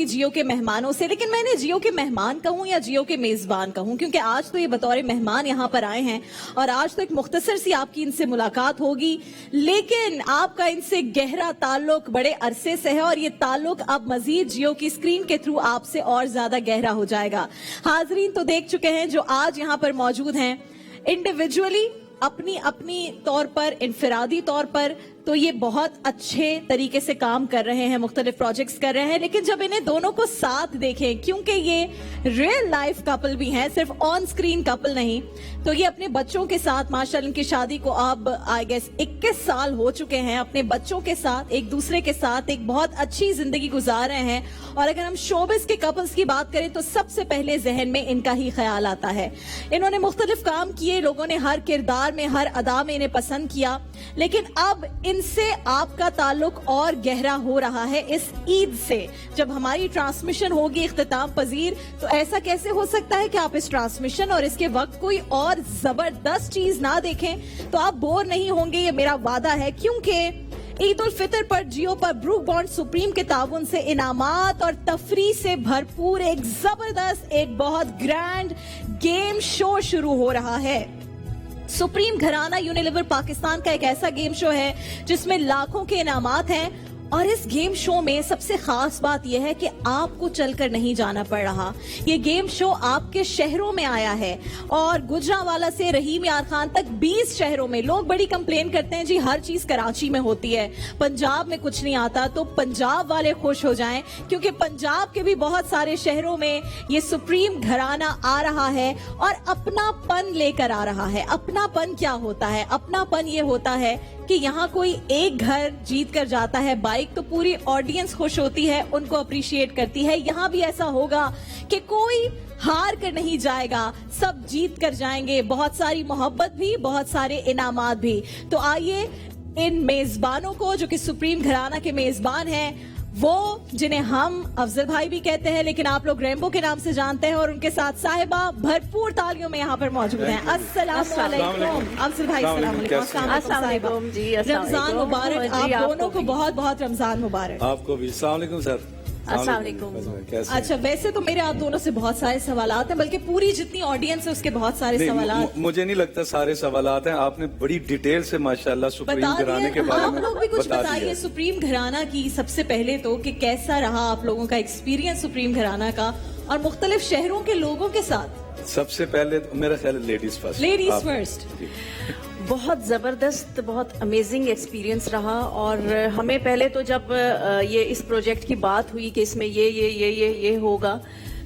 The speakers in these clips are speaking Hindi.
जियो के मेहमानों से, लेकिन मैंने जियो के मेहमान कहूं या जियो के मेजबान कहूं, क्योंकि आज तो ये बतौर मेहमान यहां पर आए हैं और आज तो एक मुख्तसर सी आपकी इनसे मुलाकात होगी, लेकिन आपका इनसे गहरा ताल्लुक बड़े अरसे से है और ये ताल्लुक अब मजीद जियो की स्क्रीन के थ्रू आपसे और ज्यादा गहरा हो जाएगा। हाजरीन तो देख चुके हैं जो आज यहां पर मौजूद हैं, इंडिविजुअली अपनी अपनी तौर पर, इनफरादी तौर पर तो ये बहुत अच्छे तरीके से काम कर रहे हैं, मुख्तलिफ प्रोजेक्ट्स कर रहे हैं, लेकिन जब इन्हें दोनों को साथ देखें, क्योंकि ये रियल लाइफ कपल भी हैं, सिर्फ ऑन स्क्रीन कपल नहीं, तो ये अपने बच्चों के साथ माशाल्लाह इनकी शादी को अब आई गेस 21 साल हो चुके हैं, अपने बच्चों के साथ एक दूसरे के साथ एक बहुत अच्छी जिंदगी गुजार रहे हैं। और अगर हम शोबिस के कपल्स की बात करें तो सबसे पहले जहन में इनका ही ख्याल आता है। इन्होंने मुख्तलिफ काम किए, लोगों ने हर किरदार में, हर अदा में इन्हें पसंद किया, लेकिन अब इनसे आपका ताल्लुक और गहरा हो रहा है इस ईद से। जब हमारी ट्रांसमिशन होगी इख्तिताम पजीर, तो ऐसा कैसे हो सकता है कि आप इस ट्रांसमिशन और इसके वक्त कोई और जबरदस्त चीज ना देखें, तो आप बोर नहीं होंगे, ये मेरा वादा है। क्योंकि ईद उल फितर पर जियो पर ब्रूक बॉन्ड सुप्रीम के ताउन से इनामात और तफरी से भरपूर एक जबरदस्त, एक बहुत ग्रैंड गेम शो शुरू हो रहा है। सुप्रीम घराना यूनिलीवर पाकिस्तान का एक ऐसा गेम शो है जिसमें लाखों के इनामात हैं, और इस गेम शो में सबसे खास बात यह है कि आपको चलकर नहीं जाना पड़ रहा। ये गेम शो आपके शहरों में आया है और गुजरांवाला से रहीम यार खान तक 20 शहरों में। लोग बड़ी कंप्लेन करते हैं जी हर चीज कराची में होती है, पंजाब में कुछ नहीं आता, तो पंजाब वाले खुश हो जाएं क्योंकि पंजाब के भी बहुत सारे शहरों में ये सुप्रीम घराना आ रहा है और अपनापन लेकर आ रहा है। अपनापन क्या होता है? अपनापन ये होता है कि यहाँ कोई एक घर जीत कर जाता है बाइक, तो पूरी ऑडियंस खुश होती है, उनको अप्रिशिएट करती है। यहाँ भी ऐसा होगा कि कोई हार कर नहीं जाएगा, सब जीत कर जाएंगे, बहुत सारी मोहब्बत भी, बहुत सारे इनामात भी। तो आइए इन मेजबानों को, जो कि सुप्रीम घराना के मेजबान हैं, वो जिन्हें हम अफजल भाई भी कहते हैं लेकिन आप लोग रेम्बो के नाम से जानते हैं, और उनके साथ साहिबा भरपूर तालियों में यहाँ पर मौजूद हैं। अस्सलाम वालेकुम अफजल भाई, अस्सलाम वालेकुम जी, रमजान मुबारक आप दोनों को, बहुत बहुत रमजान मुबारक आपको भी। अस्सलाम वालेकुम सर। अच्छा, वैसे तो मेरे आप दोनों से बहुत सारे सवालात हैं, बल्कि पूरी जितनी ऑडियंस है उसके बहुत सारे सवालात। मुझे नहीं लगता सारे सवालात हैं, आपने बड़ी डिटेल से माशाल्लाह सुप्रीम घराने के बारे में आप लोग भी कुछ बताइए सुप्रीम घराना की। सबसे पहले तो कि कैसा रहा आप लोगों का एक्सपीरियंस सुप्रीम घराना का और मुख्तलिफ शहरों के लोगों के साथ? सबसे पहले तो मेरा ख्याल है लेडीज फर्स्ट। Ladies first. बहुत ज़बरदस्त, बहुत अमेजिंग एक्सपीरियंस रहा। और हमें पहले तो जब ये इस प्रोजेक्ट की बात हुई कि इसमें ये होगा,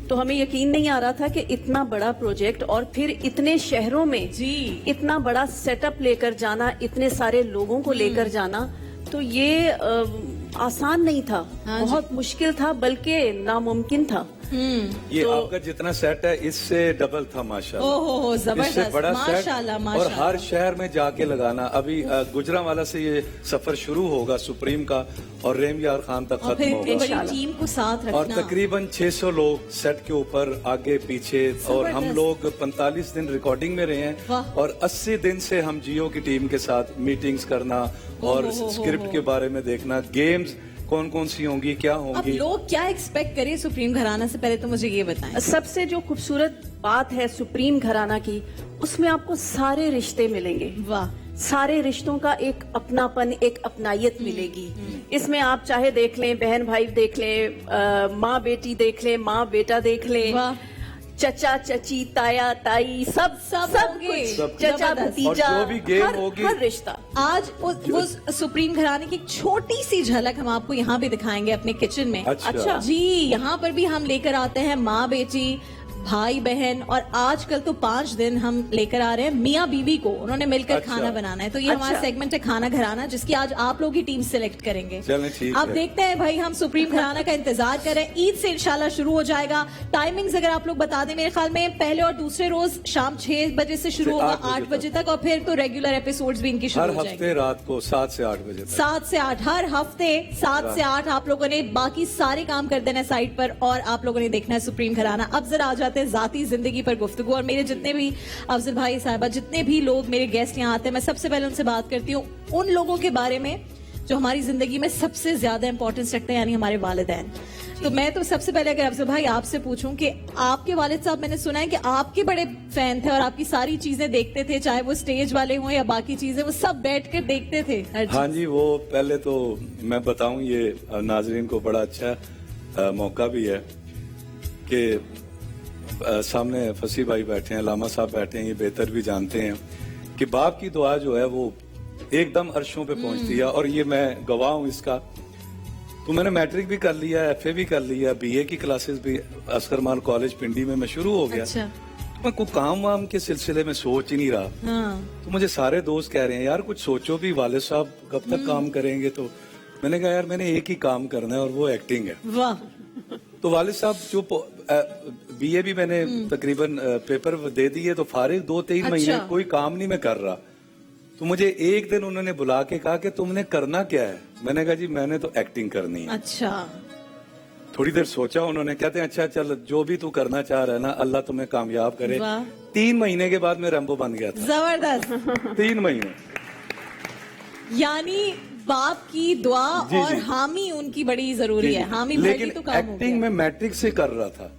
तो हमें यकीन नहीं आ रहा था कि इतना बड़ा प्रोजेक्ट और फिर इतने शहरों में जी इतना बड़ा सेटअप लेकर जाना, इतने सारे लोगों को लेकर जाना, तो ये आसान नहीं था, बहुत मुश्किल था, बल्कि नामुमकिन था। ये तो आपका जितना सेट है इससे डबल था माशाल्लाह। ओहो, जबरदस्त, इससे बड़ा माशाल्लाह, सेट, और हर शहर में जाके लगाना। अभी गुजरांवाला से ये सफर शुरू होगा सुप्रीम का और रेम यार खान तक खत्म होगा, टीम को साथ रखना। और तकरीबन 600 लोग सेट के ऊपर आगे पीछे, और हम लोग 45 दिन रिकॉर्डिंग में रहे हैं और 80 दिन से हम जियो की टीम के साथ मीटिंग्स करना और स्क्रिप्ट के बारे में देखना, गेम्स कौन कौन सी होंगी, क्या होंगी। अब लोग क्या एक्सपेक्ट करें सुप्रीम घराना से? पहले तो मुझे ये बताएं। सबसे जो खूबसूरत बात है सुप्रीम घराना की, उसमें आपको सारे रिश्ते मिलेंगे। वाह। सारे रिश्तों का एक अपनापन, एक अपनायत मिलेगी। इसमें आप चाहे देख लें बहन भाई देख लें, माँ बेटी देख लें, माँ बेटा देख लें, चचा चची, ताया ताई, सब कुछ, चचा भतीजा, जो भी गेम होगी, हर रिश्ता। आज वो सुप्रीम घराने की एक छोटी सी झलक हम आपको यहाँ भी दिखाएंगे अपने किचन में। अच्छा जी, यहाँ पर भी हम लेकर आते हैं माँ बेटी, भाई बहन, और आजकल तो 5 दिन हम लेकर आ रहे हैं मियाँ बीवी को, उन्होंने मिलकर खाना बनाना है। तो ये हमारा सेगमेंट है खाना घराना, जिसकी आज आप लोग ही टीम सिलेक्ट करेंगे। अब देखते हैं भाई, हम सुप्रीम घराना का इंतजार कर रहे हैं। ईद से इंशाल्लाह शुरू हो जाएगा। टाइमिंग्स अगर आप लोग बता दें, मेरे ख्याल में पहले और दूसरे रोज शाम 6 बजे से शुरू होगा, 8 बजे तक, और फिर तो रेगुलर एपिसोड्स भी इनकी शुरू हो जाएंगे। हर हफ्ते रात को 7 से 8 बजे, 7 से 8 हर हफ्ते 7 से 8 आप लोगों ने बाकी सारे काम कर देना है साइट पर, और आप लोगों ने देखना है सुप्रीम घराना। अब जरा आ जाते हैं जाती जिंदगी पर गुफ्तगू। और मेरे जितने भी अफजल भाई साहिबा, जितने भी लोग मेरे गेस्ट यहाँ आते हैं, मैं सबसे पहले उनसे बात करती हूँ उन लोगों के बारे में जो हमारी जिंदगी में सबसे ज्यादा इंपॉर्टेंस रखते हैं, यानी हमारे वालिदैन। तो मैं तो सबसे पहले अगर अफजल भाई आपसे पूछूं कि आपके वालिद साहब, मैंने सुना है कि आपके बड़े फैन थे और आपकी सारी चीजें देखते थे, चाहे वो स्टेज वाले हों या बाकी चीजें, वो सब बैठ कर देखते थे हर चीज। हाँ जी, वो पहले तो मैं बताऊं, ये नाजरीन को बड़ा अच्छा मौका भी है कि सामने फसी भाई बैठे हैं, लामा साहब बैठे हैं, ये बेहतर भी जानते हैं कि बाप की दुआ जो है वो एकदम अर्शों पे पहुंचती है, और ये मैं गवाह हूं इसका। तो मैंने मैट्रिक भी कर लिया, एफए भी कर लिया, बीए की क्लासेस भी अस्कर मान कॉलेज पिंडी में मैं शुरू हो गया। अच्छा। तो मैं कोई काम वाम के सिलसिले में सोच ही नहीं रहा। हाँ। तो मुझे सारे दोस्त कह रहे हैं यार कुछ सोचो भी, वालिद साहब कब तक काम करेंगे। तो मैंने कहा यार मैंने एक ही काम करना है और वो एक्टिंग है। वाह। तो वालिद साहब जो बीए भी मैंने तकरीबन पेपर दे दिए, तो फारिग 2-3 महीने कोई काम नहीं मैं कर रहा। तो मुझे एक दिन उन्होंने बुला के कहा कि तुमने करना क्या है। मैंने कहा जी मैंने तो एक्टिंग करनी है। अच्छा। थोड़ी देर सोचा उन्होंने, कहते हैं अच्छा चल जो भी तू करना चाह रहा है ना, अल्लाह तुम्हें कामयाब करे। 3 महीने के बाद मैं रैम्बो बन गया था। जबरदस्त। 3 महीने। यानी बाप की दुआ और हामी उनकी बड़ी जरूरी है। हामी लेकिन तो काम हो एक्टिंग गया। में मैट्रिक से कर रहा था,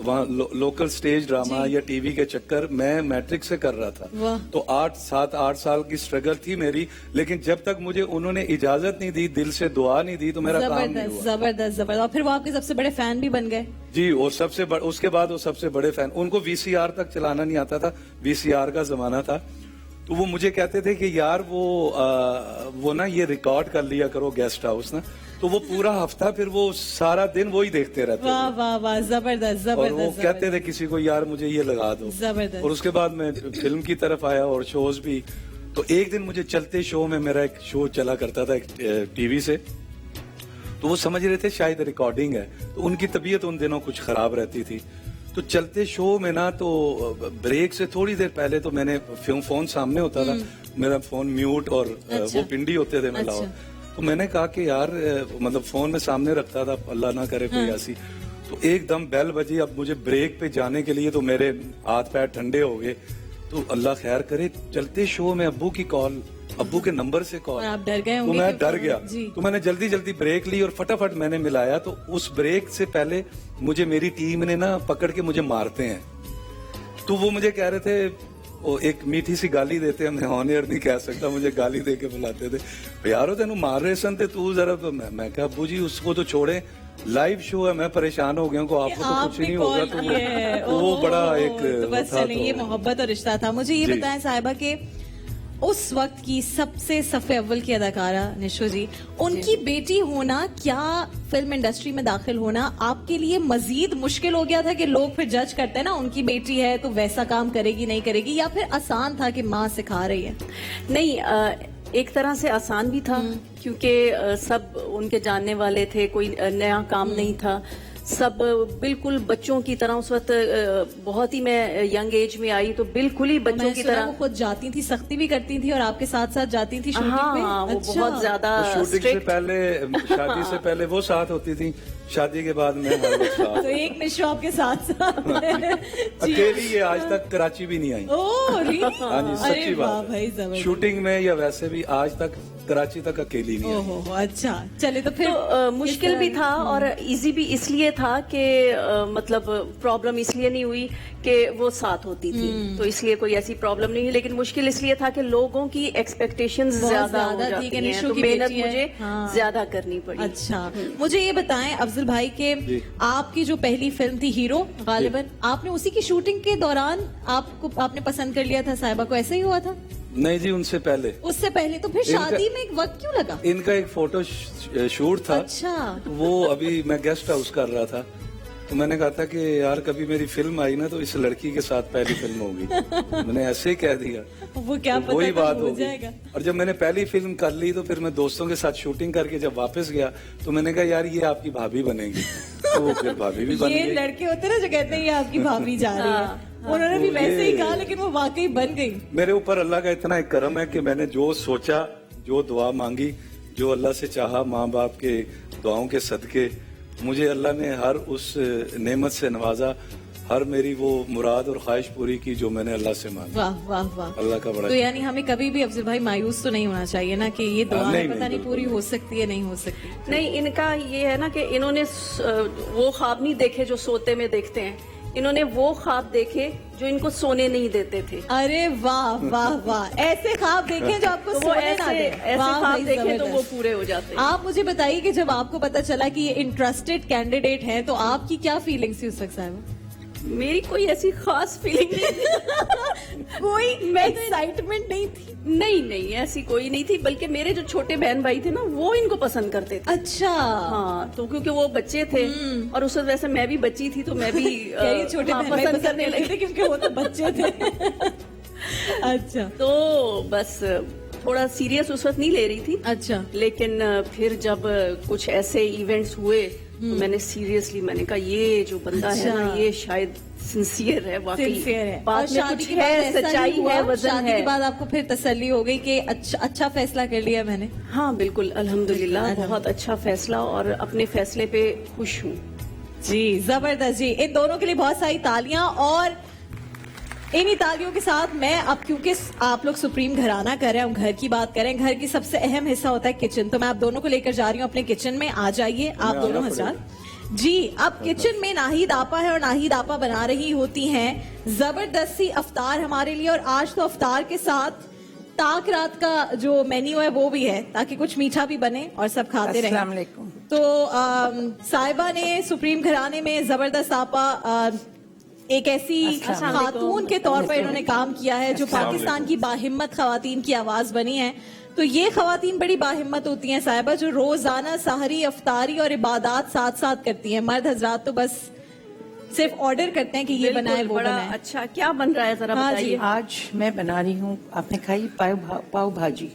वहाँ लोकल स्टेज ड्रामा या टीवी के चक्कर मैं मैट्रिक से कर रहा था। तो 7-8 साल की स्ट्रगल थी मेरी, लेकिन जब तक मुझे उन्होंने इजाजत नहीं दी, दिल से दुआ नहीं दी, तो मेरा काम नहीं हुआ। जबरदस्त जबरदस्त। और फिर वो आपके सबसे बड़े फैन भी बन गए। जी, और उसके बाद वो सबसे बड़े फैन। उनको वीसीआर तक चलाना नहीं आता था, वीसीआर का जमाना था। तो वो मुझे कहते थे कि यार वो ना ये रिकॉर्ड कर लिया करो गेस्ट हाउस ना। तो वो पूरा हफ्ता फिर वो सारा दिन वो ही देखते रहते थे। वाह वाह वाह, जबरदस्त जबरदस्त। और वो कहते थे किसी को यार मुझे ये लगा दो। जबरदस्त। और उसके बाद मैं फिल्म की तरफ आया और शोज भी। तो एक दिन मुझे चलते शो में, मेरा एक शो चला करता था टीवी से, तो वो समझ रहे थे शायद रिकॉर्डिंग है। तो उनकी तबीयत उन दिनों कुछ खराब रहती थी। तो चलते शो में ना, तो ब्रेक से थोड़ी देर पहले तो मैंने फोन सामने होता था, मेरा फोन म्यूट और वो पिंडी होते थे मैं लाहौर। तो मैंने कहा कि यार मतलब फोन में सामने रखता था, अल्लाह ना करे कोई ऐसी। तो एकदम बेल बजी, अब मुझे ब्रेक पे जाने के लिए, तो मेरे हाथ पैर ठंडे हो गए। तो अल्लाह खैर करे, चलते शो में अब्बू की कॉल, अब्बू के नंबर से कॉल। आप डर गए तो होंगे। मैं डर गया। तो मैंने जल्दी जल्दी ब्रेक ली और फटाफट मैंने मिलाया। तो उस ब्रेक से पहले मुझे मेरी टीम ने ना पकड़ के मुझे मारते हैं। तो वो मुझे कह रहे थे, वो एक मीठी सी गाली देते हैं, मैं ऑन एयर नहीं कह सकता, मुझे गाली दे के बुलाते थे, यारो तेनू मार रहे सन, तू जरा। तो मैं कहा अब्बू जी उसको तो छोड़े, लाइव शो है, मैं परेशान हो गया हूँ, आपको तो कुछ नहीं होगा। तो वो बड़ा एक बस चलें, ये मोहब्बत और रिश्ता था। मुझे ये बताएं साहिबा के उस वक्त की सबसे सफ़े अव्वल की अदाकारा निशो जी, उनकी बेटी होना, क्या फिल्म इंडस्ट्री में दाखिल होना आपके लिए मजीद मुश्किल हो गया था कि लोग फिर जज करते हैं ना, उनकी बेटी है तो वैसा काम करेगी नहीं करेगी, या फिर आसान था कि माँ सिखा रही है? नहीं, एक तरह से आसान भी था क्योंकि सब उनके जानने वाले थे, कोई नया काम नहीं था, सब बिल्कुल बच्चों की तरह। उस वक्त बहुत ही मैं यंग एज में आई, तो बिल्कुल ही बच्चों की तरह। वो खुद जाती थी, सख्ती भी करती थी और आपके साथ साथ जाती थी शूटिंग पे? हाँ, वो बहुत ज्यादा शूटिंग से पहले, शादी से पहले वो साथ होती थी, शादी के बाद मैं हर वक्त साथ। तो एक निशो आपके साथ अकेली ये आज तक कराची भी नहीं आई। Oh really? हाँ जी, सच्ची बात भाई, है। शूटिंग में या वैसे भी आज तक कराची तक अकेली नहीं आई। ओहो, अच्छा चले। तो फिर तो मुश्किल भी था और इजी भी इसलिए था कि मतलब प्रॉब्लम इसलिए नहीं हुई कि वो साथ होती थी, तो इसलिए कोई ऐसी प्रॉब्लम नहीं हुई। लेकिन मुश्किल इसलिए था कि लोगों की एक्सपेक्टेशंस ज्यादा हो जाती हैं, तो मेहनत मुझे ज्यादा करनी पड़ी। अच्छा, मुझे ये बताएं अफजल भाई के आपकी जो पहली फिल्म थी हीरो, गालिबन आपने उसी की शूटिंग के दौरान आपने पसंद कर लिया था साहिबा को, ऐसा ही हुआ था? नहीं जी, उनसे पहले। उससे पहले? तो फिर शादी में एक वक्त क्यों लगा? इनका एक फोटो शूट था। अच्छा। वो अभी मैं गेस्ट हाउस कर रहा था, तो मैंने कहा था कि यार कभी मेरी फिल्म आई ना तो इस लड़की के साथ पहली फिल्म होगी। मैंने ऐसे ही कह दिया। वो क्या तो वही पता बात हो होगी। जाएगा। और जब मैंने पहली फिल्म कर ली तो फिर मैं दोस्तों के साथ शूटिंग करके जब वापस गया तो मैंने कहा यार ये आपकी भाभी बनेगी। तो वो फिर भाभी भी बन ये गई। लड़के होते ना जो कहते हैं ये आपकी भाभी जा रही है, उन्होंने भी वैसे ही कहा, लेकिन वो वाकई बन गई। मेरे ऊपर अल्लाह का इतना एक करम है कि मैंने जो सोचा, जो दुआ मांगी, जो अल्लाह से चाहा, माँ बाप के दुआओं के सदके मुझे अल्लाह ने हर उस नेमत से नवाजा, हर मेरी वो मुराद और ख्वाहिश पूरी की जो मैंने अल्लाह से मांगी। वाह वाह वाह। अल्लाह का बड़ा तो यानी हमें कभी भी अफजल भाई मायूस तो नहीं होना चाहिए ना कि ये दुआ नहीं, पता नहीं नहीं, पूरी हो सकती है नहीं हो सकती। नहीं, इनका ये है ना कि इन्होंने वो ख्वाब नहीं देखे जो सोते में देखते हैं, इन्होंने वो ख्वाब देखे जो इनको सोने नहीं देते थे। अरे वाह वाह वाह, ऐसे ख्वाब देखें जो आपको तो वो सोने ना ऐसे दे। ऐसे वाह ख्वाब भाई, देखे तो वो जबरदस्त। पूरे हो जाते हैं। आप मुझे बताइए कि जब आपको पता चला कि ये इंटरेस्टेड कैंडिडेट है तो आपकी क्या फीलिंग्स थी उस वक्त साहिबा? मेरी कोई ऐसी खास फीलिंग नहीं थी। कोई एक्साइटमेंट नहीं थी? नहीं, ऐसी कोई नहीं थी, बल्कि मेरे जो छोटे बहन भाई थे ना वो इनको पसंद करते थे। अच्छा। हाँ, तो क्योंकि वो बच्चे थे और उस वक्त वैसे मैं भी बच्ची थी तो मैं भी ये छोटे हाँ, बहन भाई पसंद करने लगे थे क्योंकि वो तो बच्चे थे। अच्छा तो बस थोड़ा सीरियस उस वक्त नहीं ले रही थी। अच्छा। लेकिन फिर जब कुछ ऐसे इवेंट्स हुए तो मैंने सीरियसली मैंने कहा ये जो बंदा है ना अच्छा। ये शायद सिंसियर है, वाकई सिंसियर है। और बात में शादी कुछ के बाद है, ऐसा सच्चाई नहीं हुआ? है, वजन शादी है। के बाद आपको फिर तसल्ली हो गई कि अच्छा फैसला कर लिया मैंने? हाँ बिल्कुल, अल्हम्दुलिल्लाह अल्हम्दुलिल्लाह। बहुत अच्छा फैसला और अपने फैसले पे खुश हूँ। जी जबरदस्त जी, इन दोनों के लिए बहुत सारी तालियां। और इन्हीं तालियों के साथ मैं अब, क्योंकि आप लोग सुप्रीम घराना कर रहे हैं, हम घर की बात करें, घर की सबसे अहम हिस्सा होता है किचन, तो मैं आप दोनों को लेकर जा रही हूँ अपने किचन में। आ जाइए आप मैं दोनों आना हजार जी। अब किचन में नाहिद आपा है और नाहिद आपा बना रही होती हैं जबरदस्त सी अफ्तार हमारे लिए। और आज तो अफ्तार के साथ ताक रात का जो मेन्यू है वो भी है, ताकि कुछ मीठा भी बने और सब खाते रहें। अस्सलाम वालेकुम। तो साहिबा ने सुप्रीम घराने में जबरदस्त आपा एक ऐसी खातून के तौर पर इन्होंने काम किया है जो पाकिस्तान की बाहिम्मत खवातीन की आवाज बनी है। तो ये खवातीन बड़ी बाहिम्मत होती हैं साहिबा, जो रोजाना सहरी, अफ्तारी और इबादत साथ साथ करती हैं। मर्द हजरात तो बस सिर्फ ऑर्डर करते हैं कि ये बिल्कुल, बनाए वो बड़ा बनाए। अच्छा क्या बन रहा है जरा हाँ बताइए। आज मैं बना रही हूँ, आपने खाई पाव भाजी?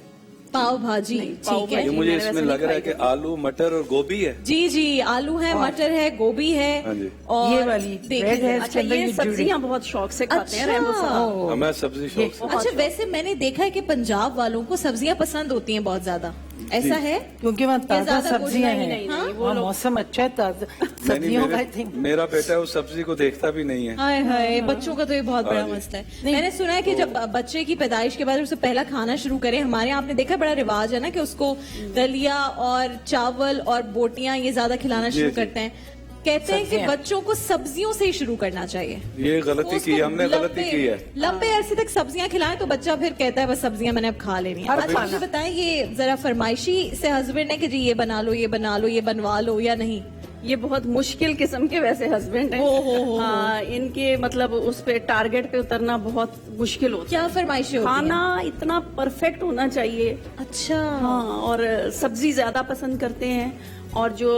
पाव भाजी, पाव ठीक है। ये भाजी मुझे मैंने इसमें वैसे लग रहा है नहीं कि आलू मटर और गोभी है। जी जी, आलू है, मटर है, गोबी है हाँ जी। और ये वाली देखिए bread है। अच्छा, इसके अंदर ये ये सब्जियां बहुत शौक से खाते हैं अच्छा। रेमो साहब। मैं सब्जी शौक से। अच्छा, वैसे मैंने देखा है कि पंजाब वालों को सब्जियां पसंद होती हैं बहुत ज्यादा, ऐसा है? क्योंकि वहाँ ताजा ज्यादा सब्जियां कुछ हैं। नहीं, नहीं, वो वहाँ लोग- मौसम अच्छा है, ताजा नहीं, सब्जियों का आई मेरे- थिंक। मेरा बेटा उस सब्जी को देखता भी नहीं है। हाय हाय, बच्चों का तो ये बहुत बड़ा हाँ जी। मसला है। मैंने सुना है कि जब बच्चे की पैदाइश के बाद उससे पहला खाना शुरू करें, हमारे यहाँ आपने देखा बड़ा रिवाज है ना कि उसको दलिया और चावल और बोटियां ये ज्यादा खिलाना जी, शुरू जी। करते हैं। कहते हैं कि सब्जियां। बच्चों को सब्जियों से ही शुरू करना चाहिए। ये गलती की है, हमने गलती की है। लंबे अरसे तक सब्जियां खिलाएं तो बच्चा फिर कहता है बस सब्जियां मैंने अब खा लेनी है। हर अच्छा, खाना। मुझे बताएं ये जरा फरमाइशी से हस्बैंड है कि जी ये बना लो, ये बना लो, ये बनवा लो, या नहीं? ये बहुत मुश्किल किस्म के वैसे हस्बैंड हैं। हो। हाँ, इनके मतलब उस पे टारगेट पे उतरना बहुत मुश्किल होता है। क्या फरमाइशी होती खाना इतना परफेक्ट होना चाहिए। है? अच्छा। हाँ, और सब्जी ज्यादा पसंद करते हैं और जो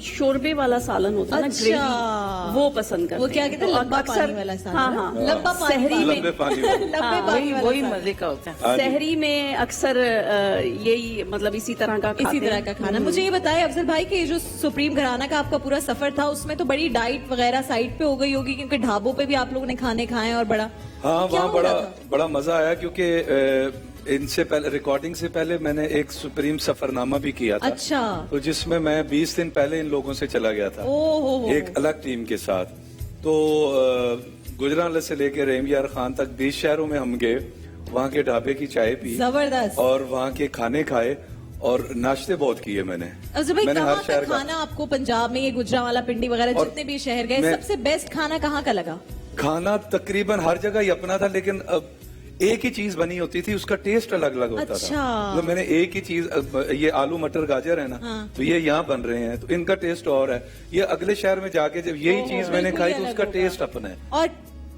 शोरबे वाला सालन होता है ना, अच्छा। ग्रेवी, वो पसंद करते वो हैं। क्या कहते हैं, तो लंबा अक्सर- पानी वाला सालन? हाँ हाँ, लंबा पानी सहरी वाला। में लंबे पानी में। लंबे हाँ, पानी वाला वही सालन। मजे का होता है। हाँ जी। सहरी में अक्सर यही मतलब इसी तरह का खाते इसी तरह हैं। का खाना। मुझे ये बताएं अफजल भाई कि ये जो सुप्रीम घराना का आपका पूरा सफर था उसमें तो बड़ी डाइट वगैरह साइड पे हो गई होगी, क्योंकि ढाबों पे भी आप लोगों ने खाने खाए और बड़ा हाँ, क्या वहाँ हो रहा बड़ा था? बड़ा मजा आया क्योंकि इनसे पहले, रिकॉर्डिंग से पहले मैंने एक सुप्रीम सफरनामा भी किया था। अच्छा। तो जिसमें मैं 20 दिन पहले इन लोगों से चला गया था, ओहो। एक अलग टीम के साथ। तो गुजरांवाला से लेकर रेमयार खान तक 20 शहरों में हम गए, वहाँ के ढाबे की चाय पी जबरदस्त। और वहाँ के खाने खाए और नाश्ते बहुत किए मैंने। अफजल भाई, मैंने कहाँ हर का शहर का खाना आपको पंजाब में, ये गुजरांवाला, पिंडी वगैरह और जितने भी शहर गए, मैं- सबसे बेस्ट खाना कहाँ का लगा? खाना तकरीबन हर जगह ही अपना था, लेकिन अब एक ही चीज बनी होती थी, उसका टेस्ट अलग अलग होता अच्छा। था। मतलब मैंने एक ही चीज, ये आलू मटर गाजर है ना, हाँ। तो ये यहाँ बन रहे हैं तो इनका टेस्ट और है। ये अगले शहर में जाके जब यही चीज मैंने बिल्कुल खाई ही तो अलग उसका होगा। टेस्ट अपना है। और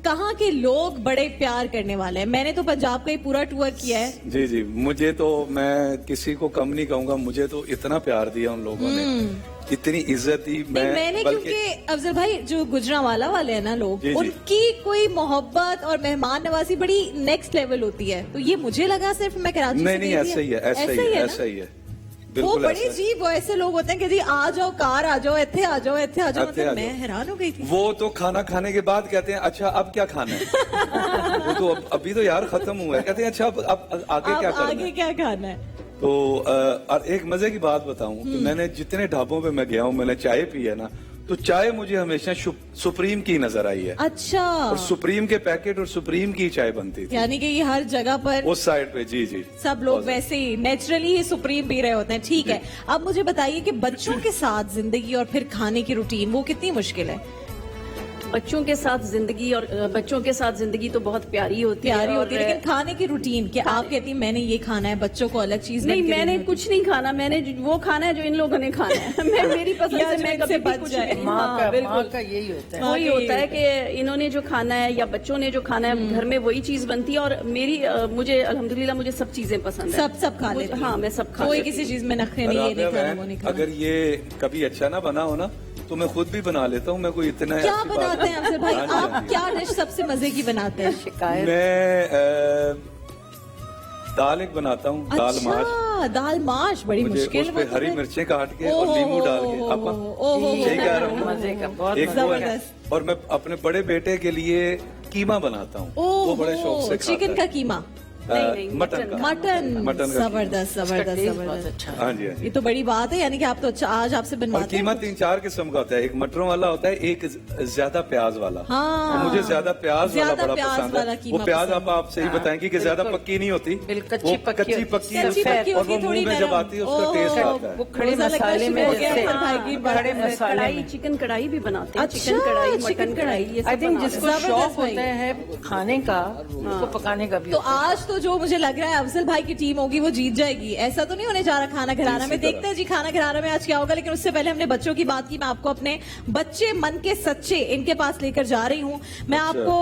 कहाँ के लोग बड़े प्यार करने वाले हैं। मैंने तो पंजाब का ही पूरा टूर किया है। जी जी, मुझे तो, मैं किसी को कम नहीं कहूंगा, मुझे तो इतना प्यार दिया उन लोगों ने, इतनी इज्जत दी। नहीं, मैंने क्योंकि अफजल भाई जो गुजरांवाला वाले हैं ना लोग, जी, जी। उनकी कोई मोहब्बत और मेहमान नवाजी बड़ी नेक्स्ट लेवल होती है। तो ये मुझे लगा सिर्फ मैं कराची से नहीं नहीं, गई थी। ऐसा ही है, ऐसा ही है, ना? ऐसा ही है, वो बिल्कुल बड़ी ऐसा है। जी, वो ऐसे लोग होते हैं कि जी आ जाओ, कार आ जाओ, इत्थे आ जाओ, इत्थे आ जाओ। इत्थे आ मतलब जाओ। मैं हैरान हो गई थी। वो तो खाना खाने के बाद कहते हैं अच्छा अब क्या खाना है। वो तो अभी तो यार खत्म हुआ है, कहते हैं अच्छा अब आगे क्या अब करना आगे है। क्या खाना है? तो और एक मजे की बात बताऊं कि मैंने जितने ढाबों पे मैं गया हूं, मैंने चाय पी है ना, तो तो चाय मुझे हमेशा सुप्रीम की नजर आई है, अच्छा, और सुप्रीम के पैकेट और सुप्रीम की चाय बनती थी यानी कि ये हर जगह पर उस साइड पे। जी जी, सब लोग वैसे ही नेचुरली ही सुप्रीम पी रहे होते हैं। ठीक है, अब मुझे बताइए कि बच्चों के साथ जिंदगी और फिर खाने की रूटीन वो कितनी मुश्किल है? बच्चों के साथ जिंदगी, और बच्चों के साथ जिंदगी तो बहुत प्यारी होती है, प्यारी होती है, और लेकिन खाने की रूटीन कि आप कहती हैं मैंने ये खाना है, बच्चों को अलग चीज नहीं, बन के मैंने देनी कुछ नहीं खाना, मैंने वो खाना है जो इन लोगों ने खाना है। मैं मेरी पसंद या से जो मैं इनसे कभी भी बच कुछ जाए। नहीं। माँ हाँ, का बिल्कुल यही होता है। वही होता है कि इन्होंने जो खाना है या बच्चों ने जो खाना है घर में वही चीज बनती है, और मेरी मुझे अल्हम्दुलिल्लाह मुझे सब चीजें पसंद है। सब खा लेती हैं। हाँ, मैं सब खा कोई लेती किसी चीज में नखरे नहीं, ये नहीं खाना वो नहीं खाना। अगर ये कभी अच्छा ना बना हो ना तो मैं खुद भी बना लेता हूँ। मैं कोई इतना क्या ऐसी बात बनाते हैं अफजल भाई? हाँ जी, हाँ आप जी। क्या डिश सबसे मजे की बनाते हैं? शिकायत मैं दाल एक बनाता हूँ, दाल माश। अच्छा, दाल माश बड़ी मुझे मुश्किल उस पे मतलब हरी है। मिर्चें काट के और ओहो, नींबू डाल के ओहो, आपा ओहो, सही कह रहा हूँ। मजे का बहुत एक मजा वो है। जबरदस्त। और मैं अपने बड़े बेटे के लिए कीमा बनाता हूँ, वो बड़े शौक से खाता चिकन का है। कीमा, नहीं, मटन का मटन का जबरदस्त इसका जबरदस्त टेस्ट बहुत जबरदस्त। अच्छा है। हाँ जी, हाँ जी। ये तो बड़ी बात है, यानी कि आप तो अच्छा आज आपसे और बनवाते कीमा हैं। 3-4 किस्म का होता है। एक मटरों वाला होता है, एक ज्यादा प्याज वाला। हाँ। तो मुझे ज्यादा प्याज वाला ज्यादा बड़ा प्याज पसंद वाला है। कीमा वो प्याज पसंद आप सही हाँ, बताएंगे कि ज्यादा बिल्कुल। पक्की नहीं होती, बिल्कुल वो कच्ची पक्की कच्ची होती पक्की है। कच्ची पक्की और होती वो है, थोड़ी मुंह में जब नरम। आती है उसका ओह, टेस्ट आता है। वो खड़े रोज़ा लगता है मसाले में शुरू हो गया जैसे अफजल भाई की बात खड़े में। मसाले कढ़ाई, में चिकन कढ़ाई भी बनाते हैं। अच्छा, चिकन कढ़ाई, चिकन मटन कढ़ाई। कढ़ाई, ये आई सब थिंक बनाते जिसको हैं। जबरदस्त शौक भाई। होता है खाने का उसको पकाने का भी तो होता है। आज तो जो मुझे लग रहा है अफजल भाई की टीम होगी वो जीत जाएगी। ऐसा तो नहीं होने जा रहा खाना घराना में। इसी तरह। देखते हैं जी खाना घराना में आज क्या होगा, लेकिन उससे पहले हमने बच्चों की बात की। मैं आपको अपने बच्चे मन के सच्चे इनके पास लेकर जा रही हूँ। मैं आपको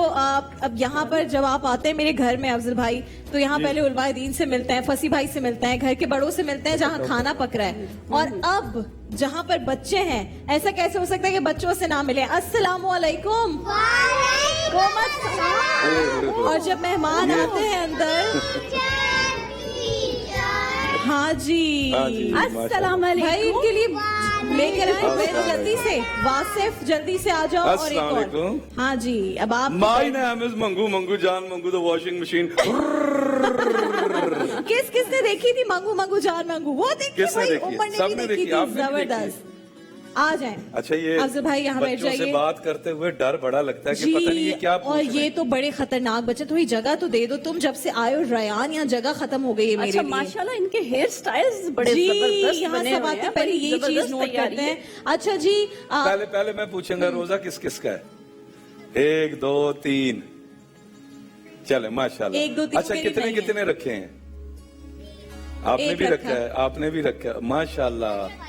अब यहाँ पर जब आप आते हैं मेरे घर में अफजल भाई, तो यहाँ पहले उलवाए दीन से मिलते हैं, फसी भाई से मिलते हैं, घर के बड़ों से मिलते हैं जहाँ खाना पक रहा है। और अब जहाँ पर बच्चे हैं, ऐसा कैसे हो सकता है कि बच्चों से ना मिले? अस्सलामुअलैकुम। और जब मेहमान आते हैं अंदर, हाँ जी, हाँ जी, अस्सलाम भाई वालेकुम। इनके लिए लेकर आए बेन जल्दी से। वासिफ जल्दी से आ जाओ। और एक अस्सलाम और, वालेकुम। हाँ जी, अब आप my name is Mangu, Mangu जान मंगू द वॉशिंग मशीन। किसने देखी थी मंगू मंगू जान मंगू? वो देखी किसने भाई, देखी? उमर ने सबने भी देखी देखी, थी। आपने भी देखी? जबरदस्त। आ जाएं। अच्छा, ये अफजल भाई यहाँ बैठ बच्चों से जाइए। बात करते हुए डर बड़ा लगता है कि पता नहीं ये क्या पूछ और रहे ये हैं। तो बड़े खतरनाक बच्चे। थोड़ी जगह तो दे दो। तुम जब से आए हो रयान, यहाँ जगह खत्म हो गई है मेरे अच्छा, लिए। माशाल्लाह इनके हेयर स्टाइल्स बड़े जी, जबरदस्त यहाँ बने सब हुए आते हैं। हैं, पहले बड़ी यही चीज जबरदस्त नोट तैयारी करते है। हैं। अच्छा जी, पहले मैं पूछूंगा रोजा किस किस का है? 1 2 3 चले माशाल्लाह। 1 2 3 अच्छा, मेरी कितने नहीं है। कितने रखे हैं? आपने एक भी रखा रखा है, आपने भी रखा है, माशाल्लाह।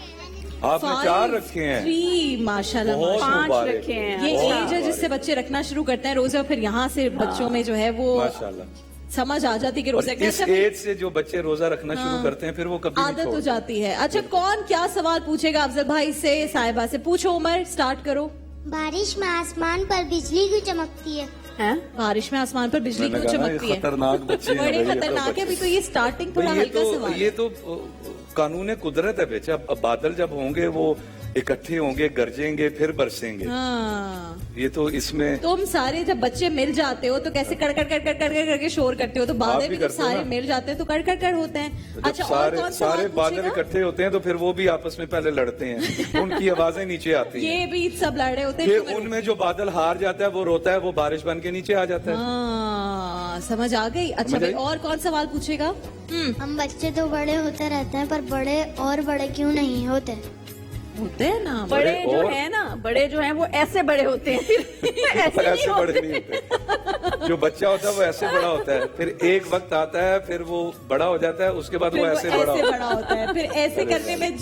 आपने 5, 4 रखे हैं। 3 माशाल्लाह बहुत माशाल्लाह। 5 मुबारक। रखे हैं। ये बहुत एज है मुबारक। जिससे बच्चे रखना शुरू करते हैं रोजे, और फिर यहाँ से बच्चों में जो है वो माशाल्लाह। समझ आ जाती है कि और रोजे इस एज से जो बच्चे रोजा रखना शुरू करते हैं फिर वो कभी नहीं आदत हो छोड़ते। जाती है। अच्छा, कौन क्या सवाल पूछेगा अफजल भाई से, साहिबा से? पूछो उमर, स्टार्ट करो। बारिश में आसमान पर बिजली क्यों चमकती है? हैं? बारिश में आसमान पर बिजली मैंने क्यों कहा ना, ये चमकती है? खतरनाक बच्चे हैं बड़े भाई, ये तो खतरनाक है। बच्चे। अभी तो ये स्टार्टिंग थोड़ा हल्का सवाल ये है। तो कानून कुदरत है बेचा। अब बादल जब होंगे वो इकट्ठे होंगे, गरजेंगे, फिर बरसेंगे। हाँ, ये तो इसमें तुम सारे जब बच्चे मिल जाते हो तो कैसे कड़ कड़ कड़ कड़ कड़ करके शोर करते हो, तो बादल भी भी तो करते हो सारे ना। मिल जाते हैं तो कड़ कड़ कड़ होते हैं। जब अच्छा, और कौन सारे सवाल बादल पूछेगा? इकट्ठे होते हैं तो फिर वो भी आपस में पहले लड़ते हैं, उनकी आवाजें नीचे आती हैं। ये भी सब लड़ रहे होते ये हैं। उनमें जो बादल हार जाता है वो रोता है, वो बारिश बन के नीचे आ जाता है। हाँ, समझ आ गई। अच्छा समझ भाई, आई? और कौन सवाल पूछेगा? हम बच्चे तो बड़े होते रहते हैं पर बड़े और बड़े क्यों नहीं होते? होते हैं ना बड़े जो और- है ना, बड़े जो हैं वो ऐसे बड़े होते हैं। ऐसे नहीं ऐसे बड़े होते। नहीं होते। जो बच्चा होता है वो ऐसे बड़ा होता है, फिर एक वक्त आता है फिर वो बड़ा हो जाता है, उसके बाद फिर वो वो ऐसे बड़ा होता है। बड़ा होता है। फिर ऐसे करने में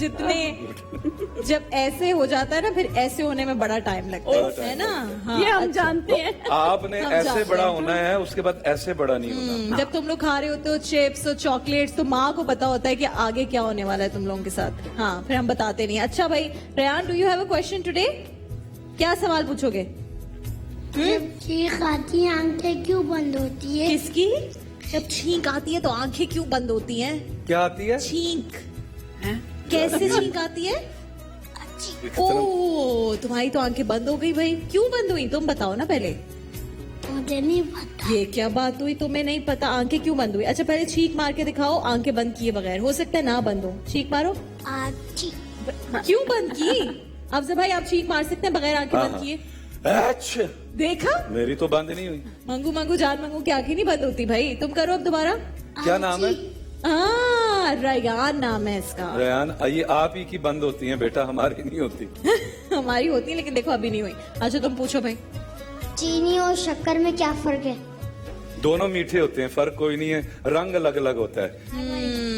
जब ऐसे हो जाता है ना, फिर ऐसे होने में बड़ा टाइम लगता है ना। हाँ, ये हम अच्छा। जानते हैं। आपने हम ऐसे जानते बड़ा हैं। होना है, उसके बाद ऐसे बड़ा नहीं होना। जब तुम लोग खा रहे होते हो चिप्स और चॉकलेट्स, तो माँ को पता होता है कि आगे क्या होने वाला है तुम लोगों के साथ। हाँ, फिर हम बताते नहीं। अच्छा भाई Rayan, do you have a question today? क्या सवाल पूछोगे? जब चीख आती है आंखें क्यों बंद होती है? किसकी? जब छींक आती है तो आंखें क्यों बंद होती हैं? क्या आती है? छींक। कैसे छींक आती है? ओ, तुम्हारी तो आंखें बंद हो गई भाई। क्यों बंद हुई? तुम बताओ ना पहले। मुझे नहीं पता। ये क्या बात हुई, तुम्हें नहीं पता आंखें क्यों बंद हुई? अच्छा, पहले छींक मार के दिखाओ आंखें बंद किए बगैर। हो सकता है ना बंद हो। छींक मारो। आची। क्यों बंद की? अफजल भाई आप चीख मार सकते हैं बगैर आंखें हाँ, बंद किए? अच्छा, देखा? मेरी तो बंद नहीं हुई। मंगू मंगू जान मंगू की आंखें नहीं बंद होती भाई। तुम करो अब दोबारा। क्या नाम है? रयान नाम है इसका। रेहान, ये आप ही की बंद होती हैं बेटा, हमारी नहीं होती। हमारी होती है लेकिन देखो अभी नहीं हुई। अच्छा तुम पूछो भाई। चीनी और शक्कर में क्या फर्क है? दोनों मीठे होते हैं, फर्क कोई नहीं है, रंग अलग अलग होता है।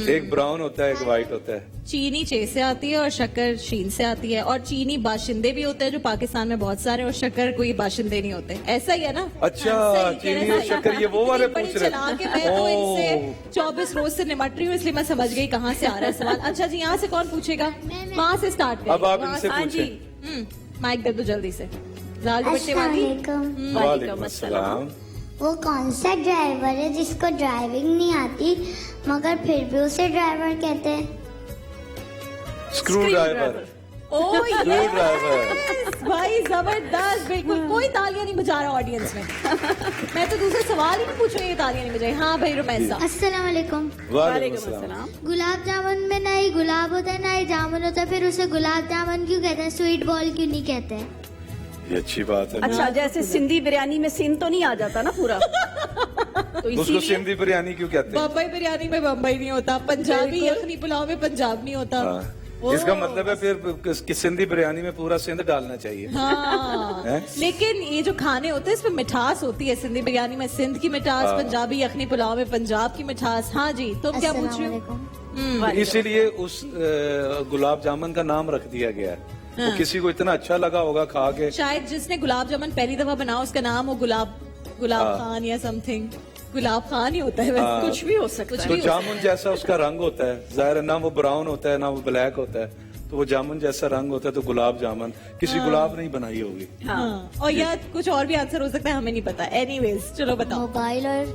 एक ब्राउन होता है, एक व्हाइट होता है। चीनी चे से आती है और शक्कर शीन से आती है। और चीनी बाशिंदे भी होते हैं जो पाकिस्तान में बहुत सारे, और शक्कर कोई बाशिंदे नहीं होते। ऐसा ही है ना? अच्छा, हाँ, सही कह चीनी रहे और हैं। शक्कर ये वो वाले बड़ी पूछ रहे चला के मैं तो ओह। इनसे 24 रोज से निमट रही हूँ, इसलिए मैं समझ गई कहाँ से आ रहा है सवाल। अच्छा जी, यहाँ से कौन पूछेगा? वहाँ से स्टार्ट करें। अब आप वहाँ इनसे से- हाँ जी। पूछें। माइक दे दो जल्दी से। लाल दुपट्टे वाली। अस्सलामुअलैकुम। वालेकुम अस्सलाम। वो कौन सा ड्राइवर है जिसको ड्राइविंग नहीं आती मगर फिर भी उसे ड्राइवर कहते हैं? Screw driver. Oh screw yes! Driver. भाई जबरदस्त, बिल्कुल। कोई तालियां नहीं बजा रहा ऑडियंस में। मैं तो दूसरे सवाल ही नहीं पूछ रही, ये तालियां नहीं बजाई। हाँ भाई रुमैसा। अस्सलामुअलैकुम। वालेकुम अस्सलाम। गुलाब जामुन में ना ही गुलाब होता है ना ही जामुन होता है, फिर उसे गुलाब जामुन क्यों कहते हैं? स्वीट बॉल क्यों नहीं कहते हैं? ये अच्छी बात है। अच्छा, जैसे सिंधी बिरयानी में सिंध तो नहीं आ जाता ना पूरा, तो उसको इसीलिए सिंधी बिरयानी क्यों कहते हैं? बम्बई बिरयानी में बम्बई नहीं होता, पंजाबी बिल्कुल। यखनी पुलाव में पंजाब नहीं होता। हाँ। इसका मतलब है फिर कि सिंधी बिरयानी में पूरा सिंध डालना चाहिए। हाँ हैं? लेकिन ये जो खाने होते हैं इसमें मिठास होती है। सिंधी बिरयानी में सिंध की मिठास, हाँ। पंजाबी यखनी पुलाव में पंजाब की मिठास। हाँ जी, तुम क्या पूछ रहे हो? अस्सलामुअलैकुम। इसीलिए उस गुलाब जामुन का नाम रख दिया गया है। वो किसी को इतना अच्छा लगा होगा खा के। शायद जिसने गुलाब जामुन पहली दफा बनाया उसका नाम हो गुलाब हाँ। खान या समथिंग। गुलाब खान ही होता है वैसे। कुछ भी हो सकता कुछ है। तो भी हो जामुन जैसा उसका रंग होता है, जाहिर है ना वो ब्राउन होता है ना वो ब्लैक होता है, तो वो जामुन जैसा रंग होता है, तो गुलाब जामुन किसी गुलाब नहीं बनाई होगी। हाँ। और या कुछ और भी आंसर हो सकता है, हमें नहीं पता। एनीवेज चलो बताओ। मोबाइल और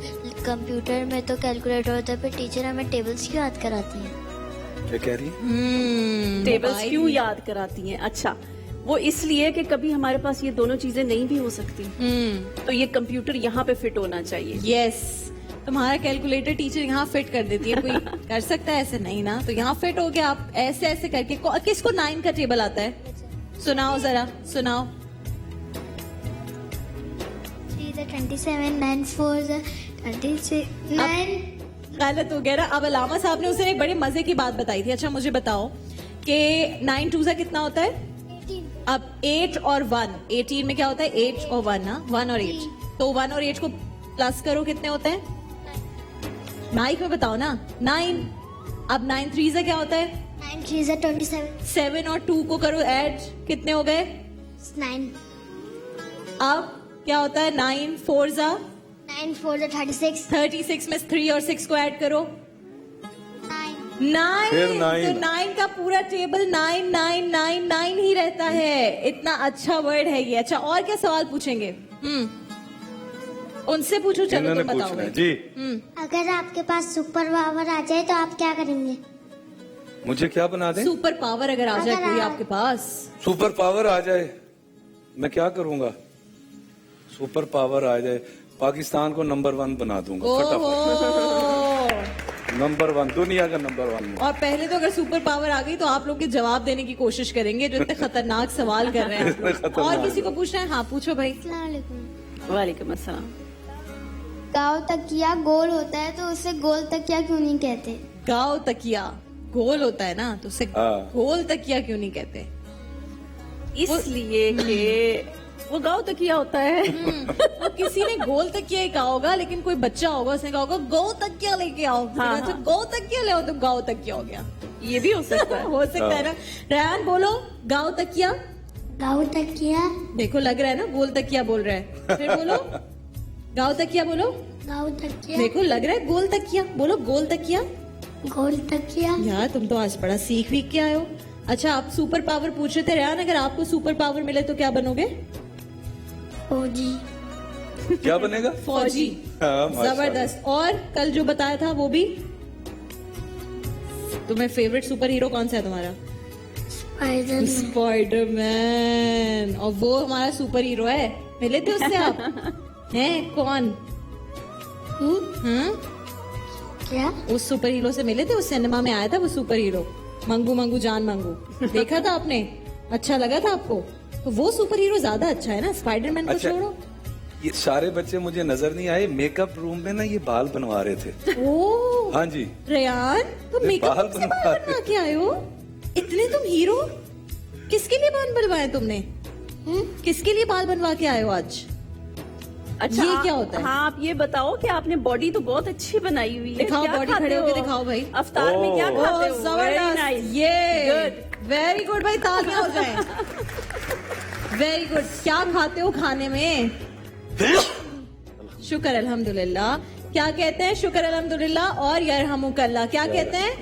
कंप्यूटर में तो कैलकुलेटर होता है, फिर टीचर हमें टेबल्स क्यों याद कराती है? क्या कह रही है? टेबल्स मोबाइल क्यों में। याद कराती हैं? अच्छा, वो इसलिए कि कभी हमारे पास ये दोनों चीजें नहीं भी हो सकती, तो ये कंप्यूटर यहाँ पे फिट होना चाहिए। यस, तुम्हारा कैलकुलेटर टीचर यहाँ फिट कर देती है। कोई कर सकता है ऐसे? नहीं ना। तो यहाँ फिट हो गया। आप ऐसे ऐसे करके किसको 9 का टेबल आता है? सुनाओ जरा, सुनाओ। 27, 9 4 26, 9। गलत हो गया ना। अब अलामा साहब ने उसे एक बड़े मजे की बात बताई थी। अच्छा मुझे बताओ कि 9 2 कितना होता है? अब 8 और 1, 18 में क्या होता है? 8 और 1 ना, 1 और 8। तो 1 और 8 को प्लस करो, कितने होते हैं? माइक में बताओ ना। 9। अब 9 3 क्या होता है? 9 3 27, 7 और 2 को करो ऐड, कितने हो गए? 9 अब क्या होता है? 9 4 9 4 36, 36 में 3 और 6 को ऐड करो, 9 9। फिर 9। तो 9 का पूरा टेबल 9 9 9 9 ही रहता है। इतना अच्छा वर्ड है ये। अच्छा और क्या सवाल पूछेंगे? उनसे पूछो। चलो इन्होंने तुम बताओ पूछना है भाई। जी। अगर आपके पास सुपर पावर आ जाए तो आप क्या करेंगे? मुझे क्या बना दे? सुपर पावर अगर आ जाए अगर कोई आ- आपके पास। सुपर पावर आ जाए, मैं क्या करूंगा? सुपर पावर आ जाए, पाकिस्तान को नंबर 1 बना दूंगा फटाफट। ओहो। नंबर 1, दुनिया का नंबर 1। और पहले तो अगर सुपर पावर आ गई तो आप लोग के जवाब देने की कोशिश करेंगे जो इतने खतरनाक सवाल कर रहे इतने हैं। खतरनाक। और किसी को पूछना है? हाँ पूछो भाई। अस्सलामुअलैकुम। वालेकुम अस्सलाम। गाँव तकिया गोल होता है तो उसे गोल तकिया क्यों नहीं कहते? गाँव तकिया गोल होता है ना, तो उसे हाँ। गोल तकिया क्यों नहीं कहते? इसलिए कि वो गाँव तकिया होता है। तो किसी ने गोल तकिया ही कहा होगा, लेकिन कोई बच्चा होगा उसने कहा होगा गौ तकिया लेके आओ। हाँ, अच्छा हाँ। गौ तकिया ले आओ तो गाँव तकिया हो गया। ये भी हो सकता है। हो सकता है ना। रेहान बोलो गाँव तकिया। गाँव तकिया, देखो लग रहा है ना गोल तकिया बोल रहा है। फिर बोलो गाँव तकिया बोलो। गाँव तकिया, देखो लग रहा है गोल तकिया। बोलो गोल तकिया। गोल तकिया। यार तुम तो आज बड़ा सीख वीख के आए हो। अच्छा आप सुपर पावर पूछ रहे थे रेहान, अगर आपको सुपर पावर मिले तो क्या बनोगे? फौजी। क्या बनेगा? फौजी। हाँ, माशाल्लाह। जबरदस्त। और कल जो बताया था वो भी? तुम्हें फेवरेट सुपर हीरो कौन सा है तुम्हारा? स्पाइडरमैन। स्पाइडरमैन। और वो हमारा सुपर हीरो है। मिले थे उससे आप? हैं कौन? क्या? उस सुपर हीरो से मिले थे? उस सिनेमा में आया था वो सुपर हीरो, मंगू मंगू जान मंगू। देखा था आपने? अच्छा लगा था आपको? तो वो सुपर हीरो ज्यादा अच्छा है ना, स्पाइडरमैन को अच्छा। छोड़ो। ये सारे बच्चे मुझे नजर नहीं आए, मेकअप रूम में ना ये बाल बनवा रहे थे। ओ हाँ जी, रेयान, तुम ये मेकअप बाल से बाल बनवा बनवा के आए हो? इतने तुम हीरो? किसके लिए बाल बनवाए तुमने? किसके लिए बाल बनवा के आए हो आज? अच्छा ये क्या होता है? हाँ, आप ये बताओ कि आपने बॉडी तो बहुत अच्छी बनाई हुई है। दिखाओ क्या body, खाते खड़े होके हो? दिखाओ भाई। अफ्तार में क्या ओह। खाते हो? Very जबरदस्त, nice. ये Good. वेरी गुड भाई, तालियां हो जाए। Very good. क्या खाते हो खाने में? शुक्र अल्हम्दुलिल्लाह। क्या कहते हैं? शुक्र अल्हम्दुलिल्लाह और यरहमुकल्लाह। क्या कहते हैं?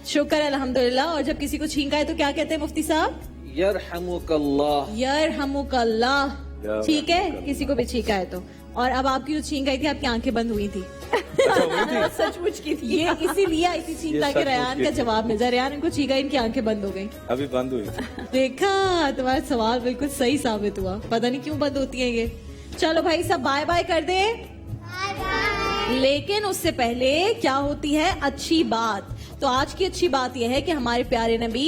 शुक्र अल्हम्दुलिल्लाह। और जब किसी को छींक आए तो क्या कहते हैं मुफ्ती साहब? यरहमुकल्लाह। यरहमुकल्लाह। या ठीक है, रहमुकल्लाह। किसी को भी छींक आए तो। और अब आपकी जो छींक आई थी, आपकी आंखें बंद हुई थी। सचमुच की थी। ये इसीलिए आई थी छींक, ये ताकि सचमुच रेयान की का थी। जवाब मिल जाए। रेयान इनको छींका, इनकी आंखें बंद हो गई। अभी बंद हुई थी। देखा, तुम्हारा सवाल बिल्कुल सही साबित हुआ। पता नहीं क्यों बंद होती है ये। चलो भाई, सब बाय बाय कर दे। लेकिन उससे पहले क्या होती है अच्छी बात। तो आज की अच्छी बात यह है कि हमारे प्यारे नबी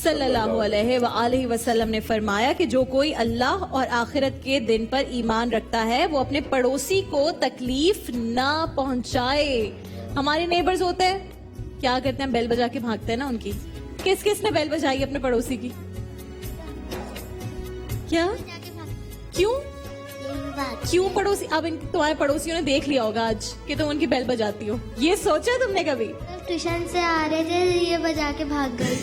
सल्लल्लाहु अलैहि वसल्लम ने फरमाया कि जो कोई अल्लाह और आखिरत के दिन पर ईमान रखता है वो अपने पड़ोसी को तकलीफ ना पहुंचाए। हमारे नेबर्स होते हैं, क्या करते हैं? बेल बजा के भागते हैं ना उनकी। किस किस ने बेल बजाई अपने पड़ोसी की? क्या? क्यों? क्यों पड़ोसी? अब तुम्हारे पड़ोसियों ने देख लिया होगा आज कि तुम उनकी बेल बजाती हो। ये सोचा तुमने कभी? ट्यूशन से आ रहे थे, ये बजा के भाग गई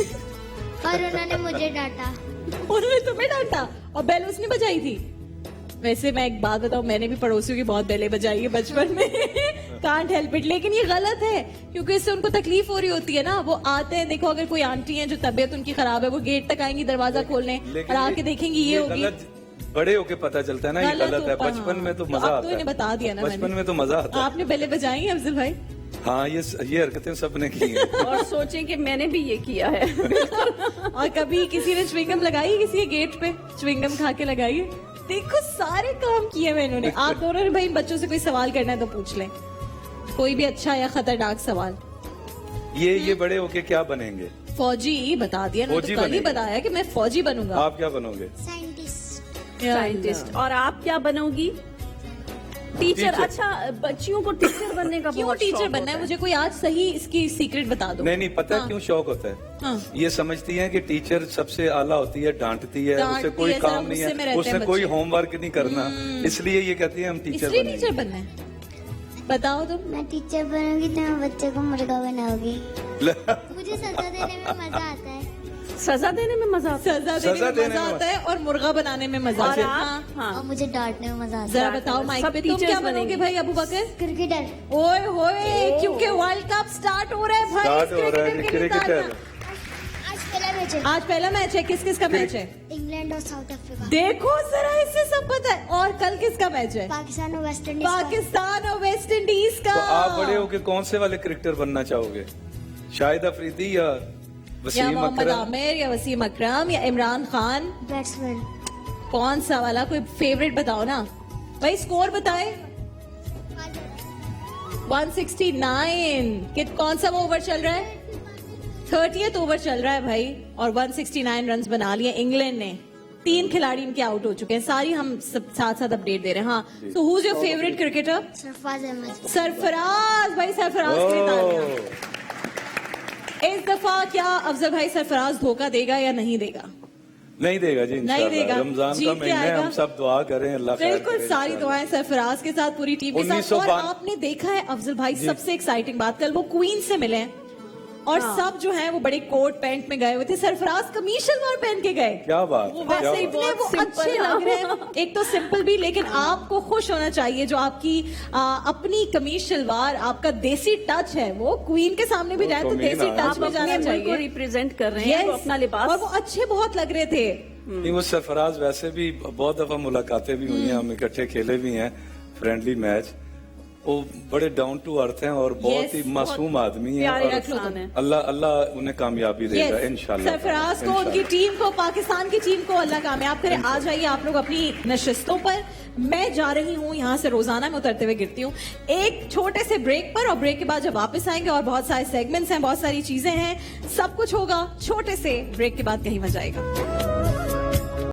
और उन्होंने मुझे डांटा। उन्होंने तुम्हें डांटा और बेल उसने बजाई थी? वैसे मैं एक बात बताऊं, मैंने भी पड़ोसियों की बहुत बेलें बजाई है बचपन में। Can't help it. लेकिन ये गलत है, क्योंकि इससे उनको तकलीफ हो रही होती है ना। वो आते हैं, देखो अगर कोई आंटी है जो तबीयत उनकी खराब है, वो गेट तक आएंगी दरवाजा खोलने और आके देखेंगी ये होगी। गलत बड़े होके पता चलता है ना, ये गलत है। होता, बचपन हाँ। में तो तो मजा अब आता तो है। इन्हें बता दिया ना बचपन मैंने। में तो मजा आता है। आपने बेलें बजाई हैं अफजल भाई? हाँ, ये हरकतें सबने की हैं। और सोचें कि मैंने भी ये किया है। और कभी किसी ने च्विंगम लगाई किसी के गेट पे? च्विंगम खा के लगाई है? देखो, सारे काम किए हुए इन्होंने। आप दोनों ने भाई इन बच्चों से कोई सवाल करना है तो पूछ लें, कोई भी अच्छा या खतरनाक सवाल। ये बड़े होके क्या बनेंगे? फौजी बता दिया ना, तो फौजी कल ही बनेंगे। बताया कि मैं फौजी बनूंगा। आप क्या बनोगे? साइंटिस्ट। साइंटिस्ट। और आप क्या बनोगी? टीचर। टीचर। अच्छा, बच्चियों को टीचर बनने का क्यों बहुत टीचर शौक बनना होता है? मुझे कोई आज सही इसकी सीक्रेट बता दो। नहीं, पता है हाँ। क्यों शौक होता है? हाँ। ये समझती हैं कि टीचर सबसे आला होती है, डांटती है, डांटती उसे कोई है, काम सब नहीं गुस्से में है, रहते उसे हैं कोई बच्चे। होमवर्क नहीं करना, इसलिए ये कहती है हम टीचर इसलिए बनेंगे। टीचर बनना है। बताओ तुम। मैं टीचर बनूंगी तो मैं बच्चे को मुर्गा बनाऊंगी। मुझे सजा देने में मजा आता है। सजा देने में मजा आता है। सजा देने में मजा आता है और मुर्गा बनाने में मजा और आता है। आप? हाँ। हाँ। और मुझे डांटने में मजा आता है। जरा बताओ माइक सब पे, तुम teachers क्या बनोगे बनेंगे। भाई अबू बकर? क्रिकेटर। ओए होए, क्योंकि वर्ल्ड कप स्टार्ट हो रहा है भाई। स्टार्ट हो रहा है क्रिकेटर के लिए क्रिकेटर। तालियां। आज पहला मैच है। आज पहला मैच है। किस किस का मैच है? इंग्लैंड और साउथ अफ्रीका। देखो जरा, इससे सब पता है। और कल किसका मैच है? पाकिस्तान और वेस्ट इंडीज का। पाकिस्तान और वेस्ट इंडीज का। तो आप बड़े होके कौन से वाले क्रिकेटर बनना चाहोगे? शाहिद अफरीदी या या वसीम मोहम्मद अकरम? आमिर या वसीम अकरम या इमरान खान? बैट्समैन। कौन सा वाला? कोई फेवरेट बताओ ना भाई। स्कोर बताए। 169। कौन सा वो ओवर चल रहा है? 30th ओवर चल रहा है भाई, और 169 रन बना लिए इंग्लैंड ने। 3 खिलाड़ी इनके आउट हो चुके हैं। सारी हम सब साथ साथ अपडेट दे रहे हैं। हाँ, so who is your favourite cricketer? Sarfaraz Ahmed. Sarfaraz भाई, सरफराज के लिए तालियां। इस दफा क्या अफजल भाई सरफराज धोखा देगा या नहीं देगा? नहीं देगा जी, नहीं इंशाल्लाह। देगा। रमजान जीत का के महीना है, आएगा। हम सब दुआ करें, अल्लाह खैर बिल्कुल, करे सारी इंशाल्लाह। दुआएं सरफराज के साथ, पूरी टीम के साथ। 1992 और आपने देखा है अफजल भाई, सबसे एक्साइटिंग बात, कल वो क्वीन से मिले हैं और सब जो है वो बड़े कोट पैंट में गए हुए थे। सरफराज कमीज शलवार पहन के गए। क्या बात वो है, वैसे क्या ही बात इतने बहुत वो simple अच्छे है। लग रहे हैं। एक तो सिंपल भी, लेकिन आपको खुश होना चाहिए जो आपकी अपनी कमीज शलवार, आपका देसी टच है, वो क्वीन के सामने भी वो जाए तो कमीन देसी है। टच आप में अपने जाना मुल्क को चाहिए। रिप्रेजेंट कर रहे हैं, तो Yes, अपना लिबास। और वो अच्छे बहुत लग रहे थे। नहीं, वो सरफराज वैसे भी बहुत दफा मुलाकातें भी हुई हैं, हम इकट्ठे खेले भी हैं फ्रेंडली मैच, वो बड़े डाउन टू अर्थ हैं और बहुत ही मासूम आदमी हैं प्यारे और इंसान हैं। अल्लाह उन्हें कामयाबी देगा इंशाल्लाह। सरफराज को, उनकी टीम को, पाकिस्तान की टीम को अल्लाह कामयाब करे। आ जाइए आप लोग अपनी नशिस्तों पर। मैं जा रही हूँ यहाँ से, रोजाना मैं उतरते हुए गिरती हूँ, एक छोटे से ब्रेक पर, और ब्रेक के बाद जब वापस आएंगे और बहुत सारे सेगमेंट्स हैं, बहुत सारी चीजें हैं, सब कुछ होगा। छोटे से ब्रेक के बाद कहीं मजा आएगा।